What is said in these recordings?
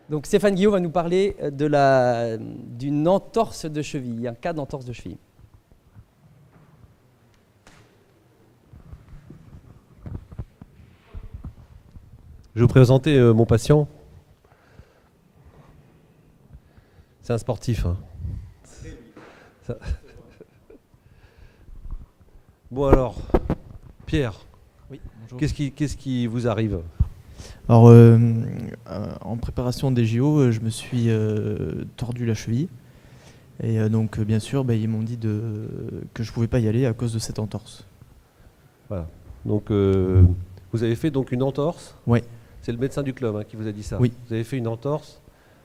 Donc Stéphane Guillot va nous parler d'une entorse de cheville, un cas d'entorse de cheville. Je vais vous présenter mon patient. C'est un sportif. Hein. Ça... Bon alors, Pierre, oui, qu'est-ce qui vous arrive? Alors, en préparation des JO, je me suis tordu la cheville. Et donc, bien sûr, ils m'ont dit que je ne pouvais pas y aller à cause de cette entorse. Voilà. Donc, vous avez fait donc une entorse. Oui. C'est le médecin du club qui vous a dit ça. Oui. Vous avez fait une entorse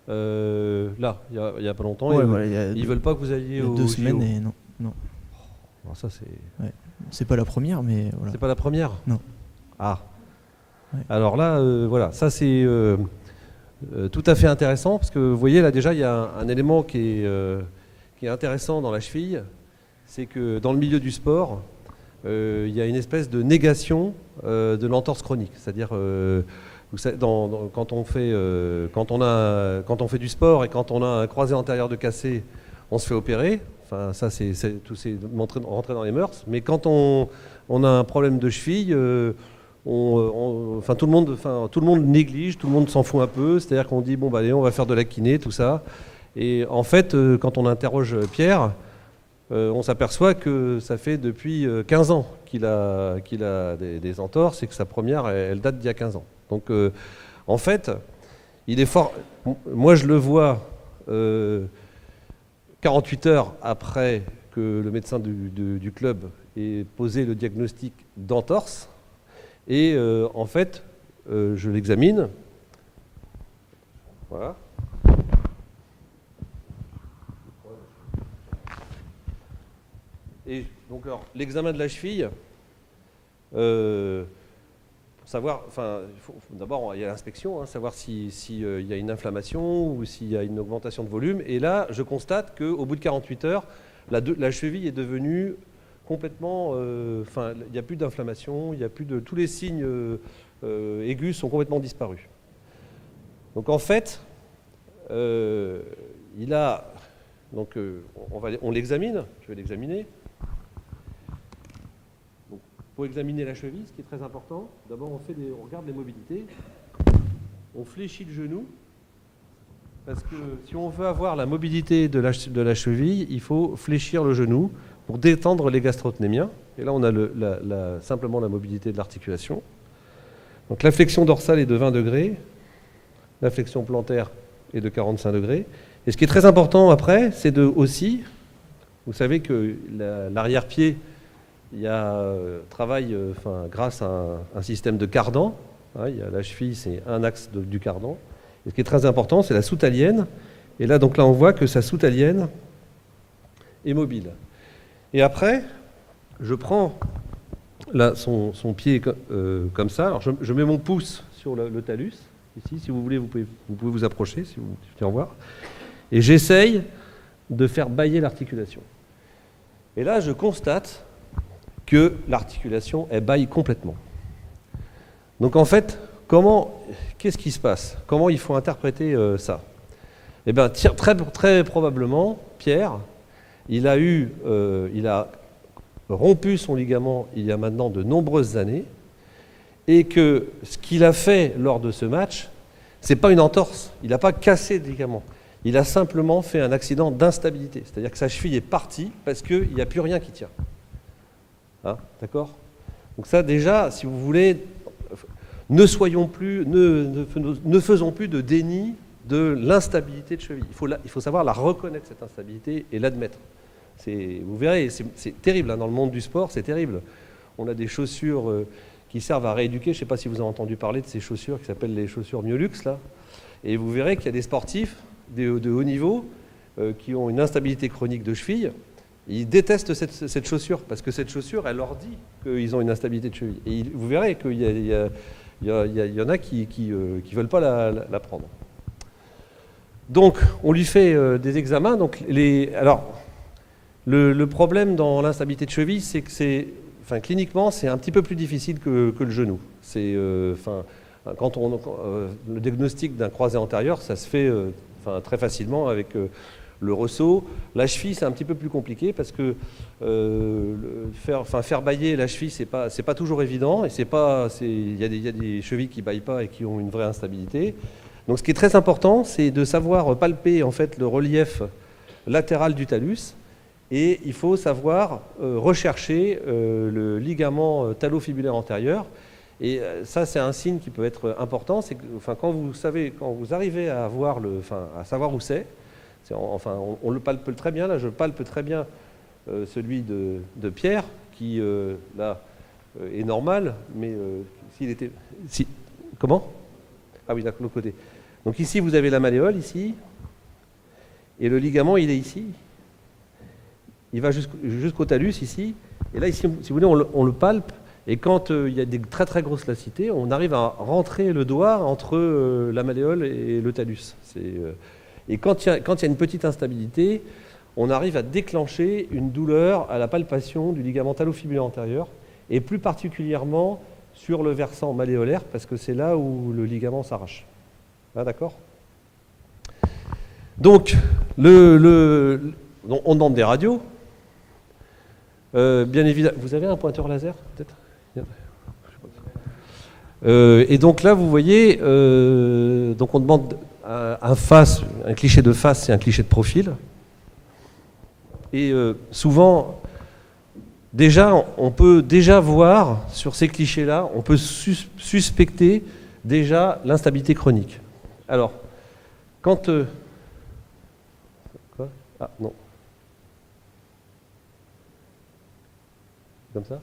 là, il n'y a pas longtemps. Ouais, ils ne veulent pas que vous alliez au 2 semaines JO. et non. Alors ça, c'est... Ouais. C'est pas la première, mais voilà. C'est pas la première? Non. Ah. Ouais. Alors là, voilà, ça c'est tout à fait intéressant parce que vous voyez là déjà il y a un élément qui est intéressant dans la cheville, c'est que dans le milieu du sport, il y a une espèce de négation de l'entorse chronique, c'est-à-dire quand on fait du sport et quand on a un croisé antérieur de cassé, on se fait opérer. Enfin, ça, c'est rentré dans les mœurs. Mais quand on a un problème de cheville, tout le monde néglige, tout le monde s'en fout un peu. C'est-à-dire qu'on dit, bon, allez, on va faire de la kiné, tout ça. Et en fait, quand on interroge Pierre, on s'aperçoit que ça fait depuis 15 ans qu'il a des entorses et que sa première, elle date d'il y a 15 ans. Donc, en fait, il est fort. Moi, je le vois 48 heures après que le médecin du club ait posé le diagnostic d'entorse. Et en fait, je l'examine. Voilà. Et donc, l'examen de la cheville, pour savoir, d'abord, il y a l'inspection, savoir s'il y a une inflammation ou s'il y a une augmentation de volume. Et là, je constate qu'au bout de 48 heures, la cheville est devenue complètement... il n'y a plus d'inflammation, il n'y a plus de... Tous les signes aigus sont complètement disparus. Donc, en fait, il a... Donc, on l'examine, je vais l'examiner. Pour examiner la cheville, ce qui est très important, d'abord on regarde les mobilités, on fléchit le genou, parce que si on veut avoir la mobilité de la cheville, il faut fléchir le genou pour détendre les gastrocnémiens. Et là on a simplement la mobilité de l'articulation. Donc la flexion dorsale est de 20 degrés, la flexion plantaire est de 45 degrés. Et ce qui est très important après, c'est aussi, vous savez que l'arrière-pied, il y a travail grâce à un système de cardan. Il y a la cheville, c'est un axe du cardan. Et ce qui est très important, c'est la soutalienne. Et là, on voit que sa soutalienne est mobile. Et après, je prends là, son pied comme ça. Alors, je mets mon pouce sur le talus. Ici, si vous voulez, vous pouvez vous approcher, si vous voulez en voir. Et j'essaye de faire bâiller l'articulation. Et là, je constate que l'articulation, elle bâille complètement. Donc en fait, qu'est-ce qui se passe? Comment il faut interpréter ça? Eh bien, très probablement, Pierre, il a rompu son ligament il y a maintenant de nombreuses années, et que ce qu'il a fait lors de ce match, c'est pas une entorse, il n'a pas cassé de ligament. Il a simplement fait un accident d'instabilité, c'est-à-dire que sa cheville est partie parce qu'il n'y a plus rien qui tient. D'accord? Donc ça déjà, si vous voulez, ne faisons plus de déni de l'instabilité de cheville. Il faut savoir la reconnaître, cette instabilité, et l'admettre. Vous verrez, c'est terrible, dans le monde du sport, c'est terrible. On a des chaussures qui servent à rééduquer. Je ne sais pas si vous avez entendu parler de ces chaussures qui s'appellent les chaussures Miolux, là. Et vous verrez qu'il y a des sportifs de haut niveau qui ont une instabilité chronique de cheville. Ils détestent cette chaussure, parce que cette chaussure, elle leur dit qu'ils ont une instabilité de cheville. Et vous verrez qu'il y en a qui ne veulent pas la prendre. Donc, on lui fait des examens. Donc, le problème dans l'instabilité de cheville, c'est que cliniquement, c'est un petit peu plus difficile que le genou. le diagnostic d'un croisé antérieur, ça se fait très facilement avec le ressaut. La cheville, c'est un petit peu plus compliqué parce que faire bâiller la cheville, c'est pas toujours évident. Et il y a des chevilles qui bâillent pas et qui ont une vraie instabilité. Donc, ce qui est très important, c'est de savoir palper en fait le relief latéral du talus. Et il faut savoir rechercher le ligament talofibulaire antérieur. Et ça, c'est un signe qui peut être important. C'est que, quand vous arrivez à savoir où c'est, on le palpe très bien. Là, je palpe très bien celui de Pierre, qui là est normal, mais s'il était, comment? Ah oui, de l'autre côté. Donc ici, vous avez la malléole ici, et le ligament, il est ici. Il va jusqu'au talus ici. Et là, ici, si vous voulez, on le palpe. Et quand il y a des très très grosses lacités, on arrive à rentrer le doigt entre la malléole et le talus. Et quand il y a une petite instabilité, on arrive à déclencher une douleur à la palpation du ligament talofibulaire antérieur, et plus particulièrement sur le versant malléolaire, parce que c'est là où le ligament s'arrache. Là, d'accord ? Donc, on demande des radios. Bien évidemment, vous avez un pointeur laser, peut-être ? Et donc là, vous voyez, donc on demande un cliché de face et un cliché de profil. Et souvent, on peut déjà voir sur ces clichés-là, on peut suspecter déjà l'instabilité chronique. Alors, quand... quoi ? Ah, non. Comme ça ?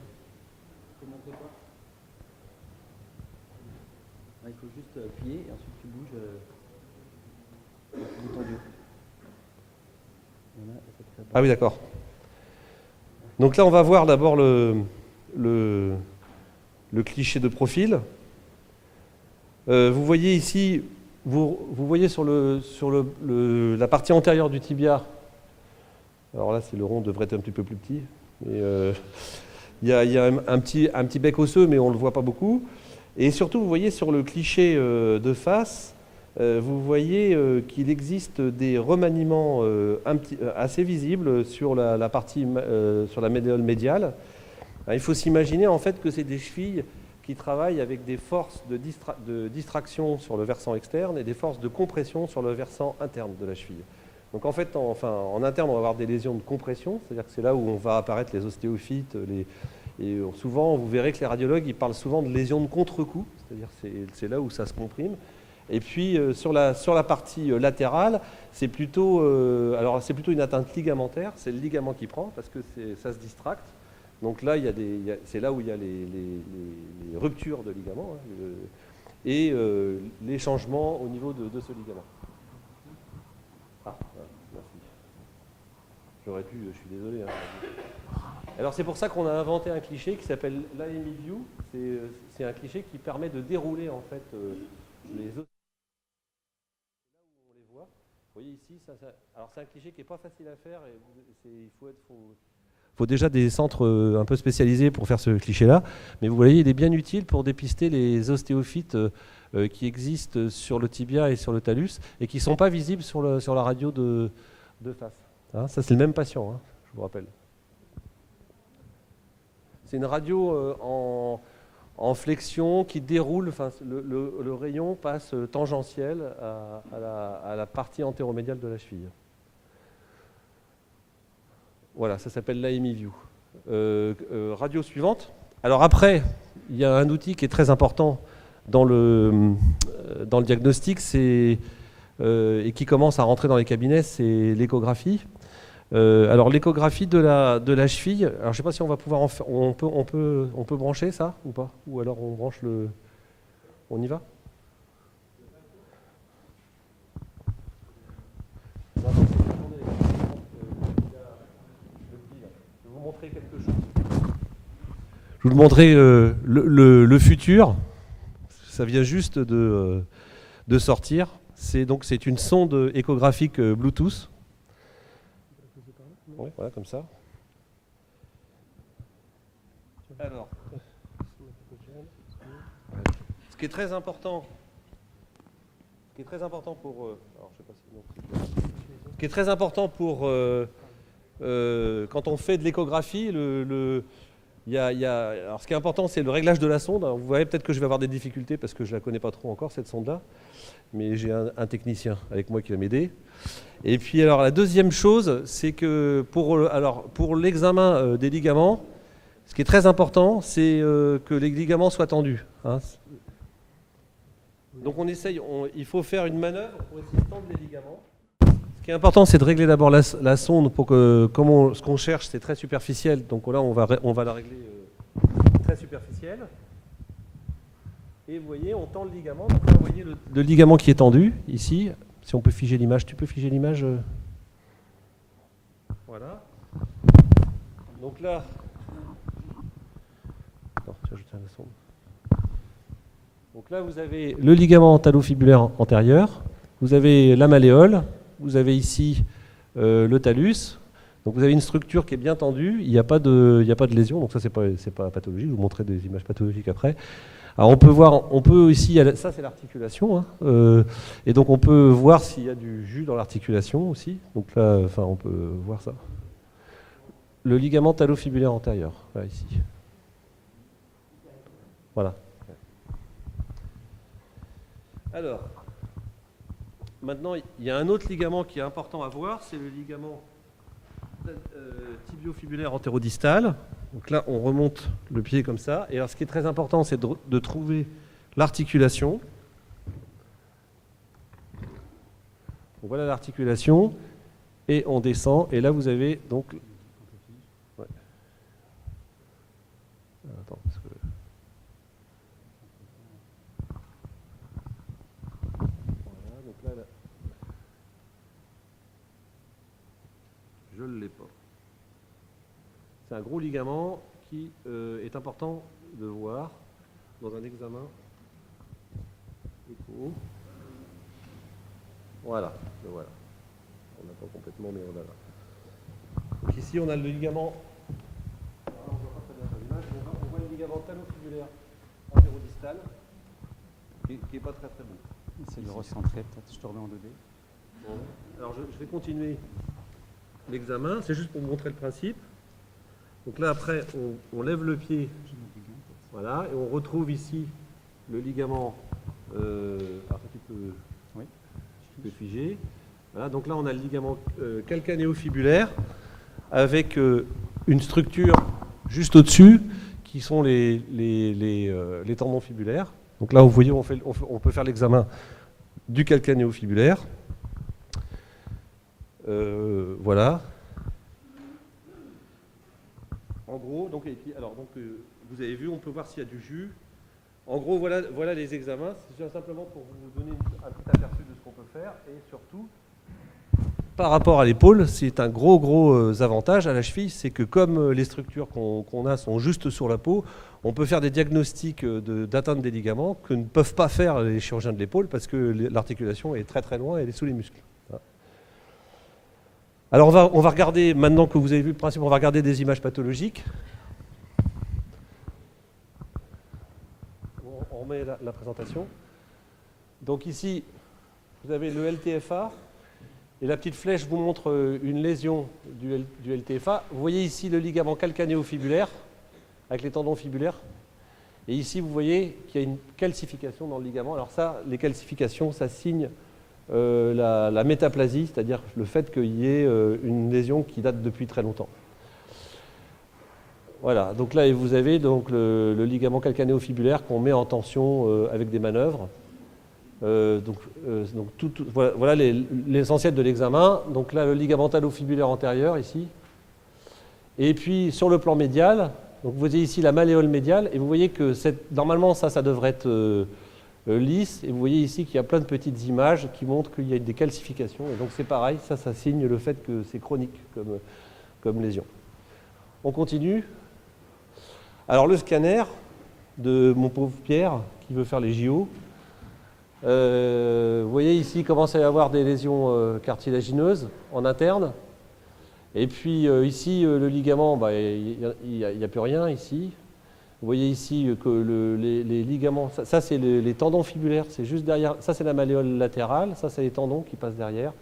Il faut juste appuyer et ensuite tu bouges le bouton du haut. Voilà, ah oui, d'accord. Donc là, on va voir d'abord le cliché de profil. Vous voyez ici, vous voyez sur la partie antérieure du tibia. Alors là, le rond devrait être un petit peu plus petit. Il y a un petit bec osseux, mais on ne le voit pas beaucoup. Et surtout, vous voyez sur le cliché de face, vous voyez qu'il existe des remaniements assez visibles sur la partie, sur la malléole médiale. Alors, il faut s'imaginer en fait que c'est des chevilles qui travaillent avec des forces de distraction sur le versant externe et des forces de compression sur le versant interne de la cheville. Donc en fait, en interne, on va avoir des lésions de compression, c'est-à-dire que c'est là où on va apparaître les ostéophytes, et souvent, vous verrez que les radiologues, ils parlent souvent de lésions de contre-coup, c'est-à-dire c'est là où ça se comprime. Et puis sur la partie latérale, c'est plutôt une atteinte ligamentaire, c'est le ligament qui prend parce que ça se distracte. Donc là, c'est là où il y a les ruptures de ligaments et les changements au niveau de ce ligament. Ah, merci. J'aurais pu, je suis désolé. Alors c'est pour ça qu'on a inventé un cliché qui s'appelle l'AMI View. C'est un cliché qui permet de dérouler en fait les os. Là où on les voit. Vous voyez ici, alors c'est un cliché qui n'est pas facile à faire. Il faut déjà des centres un peu spécialisés pour faire ce cliché-là. Mais vous voyez, il est bien utile pour dépister les ostéophytes qui existent sur le tibia et sur le talus et qui ne sont pas visibles sur la radio de face. Hein, ça, c'est le même patient, hein, je vous rappelle. C'est une radio en flexion qui déroule, le rayon passe tangentiel à la partie antéromédiale de la cheville. Voilà, ça s'appelle l'AMI View. Radio suivante. Alors après, il y a un outil qui est très important dans le diagnostic, et qui commence à rentrer dans les cabinets, c'est l'échographie. Alors l'échographie de la cheville, alors je ne sais pas si on va pouvoir en faire, on peut brancher ça ou pas? Ou alors on branche on y va? Je vais vous montrer quelque chose. Je vais vous montrer le futur. Ça vient juste de sortir. C'est une sonde échographique Bluetooth. Ouais, voilà, comme ça. Alors, Ce qui est très important, pour, alors, je sais pas si, non, ce qui est très important pour quand on fait de l'échographie, alors ce qui est important, c'est le réglage de la sonde. Alors, vous voyez peut-être que je vais avoir des difficultés parce que je la connais pas trop encore cette sonde-là, mais j'ai un technicien avec moi qui va m'aider. Et puis alors la deuxième chose, c'est que pour l'examen des ligaments, ce qui est très important, c'est que les ligaments soient tendus. Hein. Donc on essaye, il faut faire une manœuvre pour essayer de tendre les ligaments. Ce qui est important, c'est de régler d'abord la sonde pour que, ce qu'on cherche, c'est très superficiel. Donc là, on va la régler très superficielle. Et vous voyez, on tend le ligament. Donc là, vous voyez le ligament qui est tendu, ici. Si on peut figer l'image, tu peux figer l'image Voilà. Donc là... Attends, tiens, je tiens la sonde. Donc là, vous avez le ligament talofibulaire antérieur, vous avez la malléole, vous avez ici le talus. Donc vous avez une structure qui est bien tendue, il n'y a pas de lésion, donc ça c'est pas pathologique, je vous montrerai des images pathologiques après. Alors on peut ici, ça c'est l'articulation, hein, et donc on peut voir s'il y a du jus dans l'articulation aussi. Donc là, enfin on peut voir ça. Le ligament talofibulaire antérieur, là ici. Voilà. Alors, maintenant il y a un autre ligament qui est important à voir, c'est le ligament tibiofibulaire antérodistal. Donc là, on remonte le pied comme ça. Et alors, ce qui est très important, c'est de trouver l'articulation. Donc voilà l'articulation. Et on descend. Et là, vous avez donc... Ouais. Attends, parce que... Voilà, donc là... Je ne l'ai pas. C'est un gros ligament qui est important de voir dans un examen écho. Voilà, le voilà. On n'a pas complètement, mais on a là. Donc ici, on a le ligament. On voit le ligament talofibulaire antérodistal qui n'est pas très très bon. C'est le recentrer, peut-être. Je te remets en 2D. Bon. Alors je vais continuer l'examen. C'est juste pour vous montrer le principe. Donc là, après, on lève le pied, voilà, et on retrouve ici le ligament. Alors, tu peux figer. Voilà, donc là, on a le ligament calcanéo-fibulaire avec une structure juste au-dessus qui sont les tendons fibulaires. Donc là, vous voyez, on peut faire l'examen du calcanéo-fibulaire. Voilà. En gros, donc, vous avez vu, on peut voir s'il y a du jus. En gros, voilà les examens. C'est simplement pour vous donner un petit aperçu de ce qu'on peut faire. Et surtout, par rapport à l'épaule, c'est un gros avantage à la cheville. C'est que comme les structures qu'on a sont juste sur la peau, on peut faire des diagnostics d'atteinte des ligaments que ne peuvent pas faire les chirurgiens de l'épaule parce que l'articulation est très très loin et elle est sous les muscles. Alors on va regarder, maintenant que vous avez vu le principe, on va regarder des images pathologiques. On remet la présentation. Donc ici, vous avez le LTFA, et la petite flèche vous montre une lésion du LTFA. Vous voyez ici le ligament calcanéo-fibulaire, avec les tendons fibulaires. Et ici, vous voyez qu'il y a une calcification dans le ligament. Alors ça, les calcifications, ça signe la métaplasie, c'est-à-dire le fait qu'il y ait une lésion qui date depuis très longtemps. Voilà, donc là vous avez donc le ligament calcanéo-fibulaire qu'on met en tension avec des manœuvres. Voilà l'essentiel de l'examen. Donc là le ligament talofibulaire antérieur ici. Et puis sur le plan médial, donc vous voyez ici la malléole médiale et vous voyez que normalement ça devrait être lisse, et vous voyez ici qu'il y a plein de petites images qui montrent qu'il y a des calcifications, et donc c'est pareil, ça signe le fait que c'est chronique comme lésion. On continue. Alors le scanner de mon pauvre Pierre qui veut faire les JO, vous voyez ici il commence à y avoir des lésions cartilagineuses en interne, et puis ici le ligament, il n'y a plus rien ici. Vous voyez ici que les ligaments, ça c'est les tendons fibulaires, c'est juste derrière, ça c'est la malléole latérale, ça c'est les tendons qui passent derrière.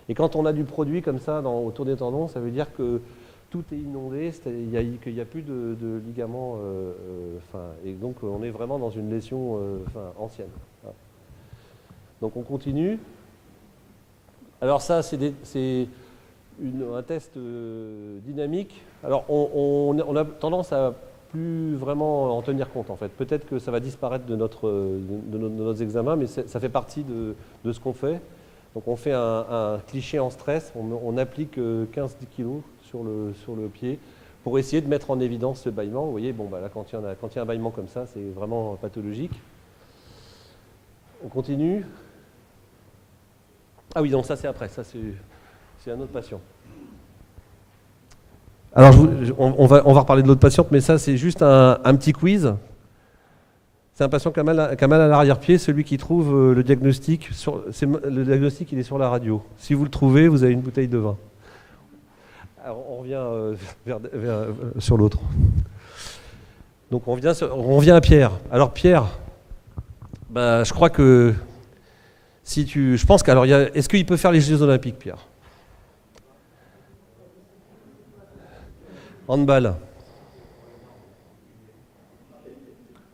Et quand on a du produit comme ça autour des tendons, ça veut dire que tout est inondé, qu'il n'y a plus de ligaments, et donc on est vraiment dans une lésion ancienne. Voilà. Donc on continue. Alors ça c'est un test dynamique. Alors on a tendance à plus vraiment en tenir compte en fait. Peut-être que ça va disparaître de nos examens, mais ça fait partie de ce qu'on fait. Donc on fait un cliché en stress, on applique 15 kg sur le pied pour essayer de mettre en évidence ce bâillement. Vous voyez, là, quand il y a un bâillement comme ça, c'est vraiment pathologique. On continue. Ah oui, donc ça c'est après, ça c'est un autre patient. Alors on va reparler de l'autre patiente, mais ça c'est juste un petit quiz. C'est un patient qui a mal à l'arrière-pied, celui qui trouve le diagnostic. Le diagnostic, il est sur la radio. Si vous le trouvez, vous avez une bouteille de vin. Alors, on revient sur l'autre. Donc on revient à Pierre. Alors Pierre, je crois que je pense est-ce qu'il peut faire les Jeux Olympiques, Pierre? Handball.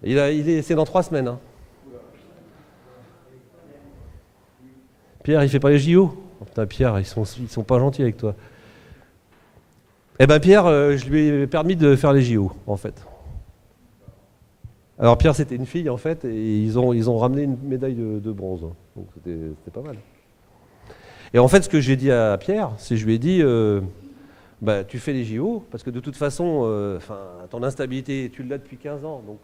C'est dans 3 semaines. Hein. Pierre, il fait pas les JO. Oh, putain, Pierre, ils sont pas gentils avec toi. Eh ben Pierre, je lui ai permis de faire les JO, en fait. Alors Pierre, c'était une fille, en fait, et ils ont ramené une médaille de bronze. Donc c'était pas mal. Et en fait, ce que j'ai dit à Pierre, c'est je lui ai dit, tu fais les JO, parce que de toute façon, ton instabilité, tu l'as depuis 15 ans. Donc,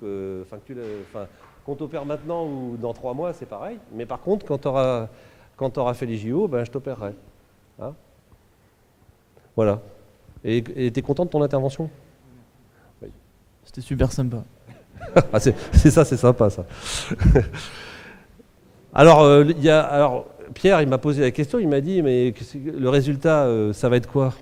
qu'on t'opère maintenant ou dans 3 mois, c'est pareil. Mais par contre, quand tu auras fait les JO, je t'opérerai. Hein, voilà. Et tu es content de ton intervention? Oui. C'était super sympa. Ah, c'est sympa ça. Alors, Pierre, il m'a posé la question, il m'a dit, mais le résultat, ça va être quoi?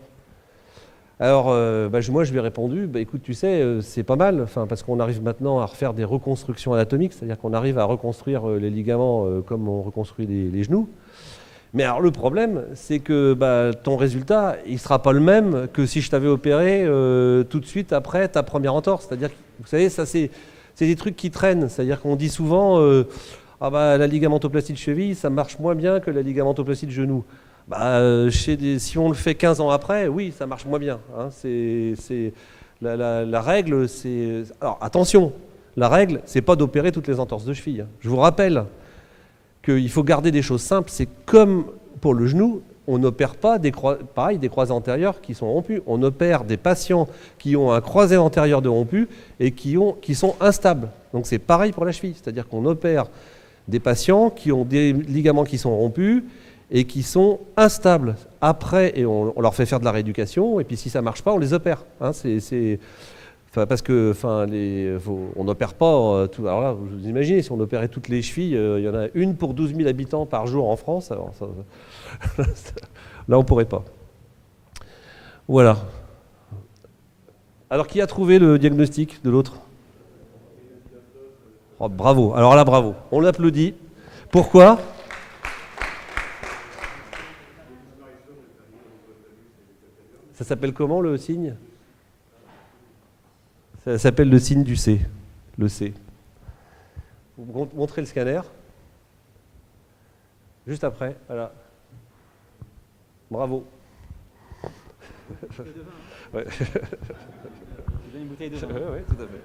Alors, moi, je lui ai répondu, écoute, tu sais, c'est pas mal, parce qu'on arrive maintenant à refaire des reconstructions anatomiques, c'est-à-dire qu'on arrive à reconstruire les ligaments comme on reconstruit les genoux. Mais alors, le problème, c'est que ton résultat, il ne sera pas le même que si je t'avais opéré tout de suite après ta première entorse. C'est-à-dire, vous savez, ça, c'est des trucs qui traînent. C'est-à-dire qu'on dit souvent, la ligamentoplastie de cheville, ça marche moins bien que la ligamentoplastie de genou. Si on le fait 15 ans après, oui, ça marche moins bien. Hein. La règle, c'est... Alors, attention, la règle, c'est pas d'opérer toutes les entorses de cheville. Hein. Je vous rappelle qu'il faut garder des choses simples. C'est comme pour le genou, on n'opère pas des croisés antérieurs qui sont rompus. On opère des patients qui ont un croisé antérieur de rompu et qui sont instables. Donc c'est pareil pour la cheville. C'est-à-dire qu'on opère des patients qui ont des ligaments qui sont rompus et qui sont instables. Après, et on leur fait faire de la rééducation, et puis si ça ne marche pas, on les opère. Hein, parce que on n'opère pas tout. Alors là, vous imaginez, si on opérait toutes les chevilles, il y en a une pour 12 000 habitants par jour en France. Alors là, on ne pourrait pas. Voilà. Alors, qui a trouvé le diagnostic de l'autre? Oh, bravo. Alors là, bravo. On l'applaudit. Pourquoi? Ça s'appelle comment le signe? Ça s'appelle le signe du C. Le C. Vous montrez le scanner. Juste après, voilà. Bravo. Ouais. Je donne une bouteille de vin. Oui, tout à fait.